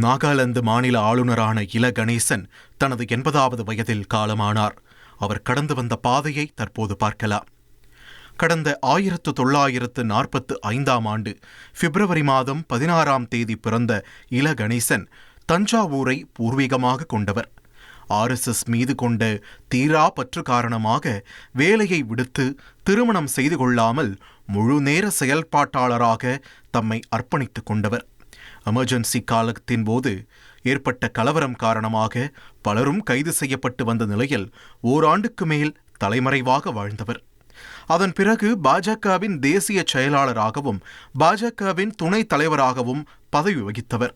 நாகாலாந்து மாநில ஆளுநரான இல கணேசன் தனது 80வது வயதில் காலமானார். அவர் கடந்து வந்த பாதையை தற்போது பார்க்கலாம். கடந்த 1945ஆம் ஆண்டு பிப்ரவரி மாதம் 16ஆம் தேதி பிறந்த இல கணேசன் தஞ்சாவூரை பூர்வீகமாக கொண்டவர். RSS மீது கொண்ட தீரா பற்று காரணமாக வேலையை விடுத்து திருமணம் செய்து கொள்ளாமல் முழு நேர செயல்பாட்டாளராக தம்மை அர்ப்பணித்துக் கொண்டவர். எமர்ஜென்சி காலத்தின் போது ஏற்பட்ட கலவரம் காரணமாக பலரும் கைது செய்யப்பட்டு வந்த நிலையில் ஓராண்டுக்கு மேல் தலைமறைவாக வாழ்ந்தவர். அதன் பிறகு பாஜகவின் தேசிய செயலாளராகவும் பாஜகவின் துணைத் தலைவராகவும் பதவி வகித்தவர்.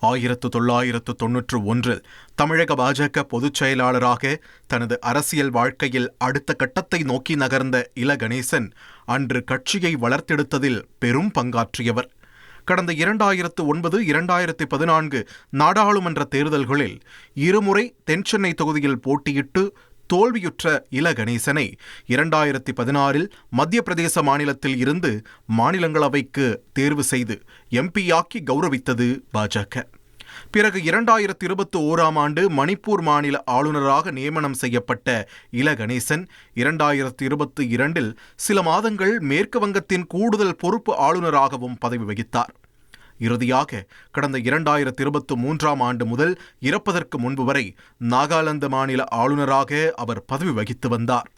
1991 தமிழக பாஜக பொதுச் செயலாளராக தனது அரசியல் வாழ்க்கையில் அடுத்த கட்டத்தை நோக்கி நகர்ந்த இல கணேசன் அன்று கட்சியை வளர்த்தெடுத்ததில் பெரும் பங்காற்றியவர். கடந்த 2009-2014 நாடாளுமன்ற தேர்தல்களில் இருமுறை தென்சென்னை தொகுதியில் போட்டியிட்டு தோல்வியுற்ற இல கணேசனை 2016 மத்திய பிரதேச மாநிலத்தில் இருந்து மாநிலங்களவைக்கு தேர்வு செய்து MP-யாக்கி கௌரவித்தது பாஜக. பிறகு 2021ஆம் ஆண்டு மணிப்பூர் மாநில ஆளுநராக நியமனம் செய்யப்பட்ட இல கணேசன் 2022 சில மாதங்கள் மேற்கு வங்கத்தின் கூடுதல் பொறுப்பு ஆளுநராகவும் பதவி வகித்தார். இறுதியாக கடந்த 2023ஆம் ஆண்டு முதல் இறப்பதற்கு முன்பு வரை நாகாலாந்து மாநில ஆளுநராக அவர் பதவி வகித்து வந்தார்.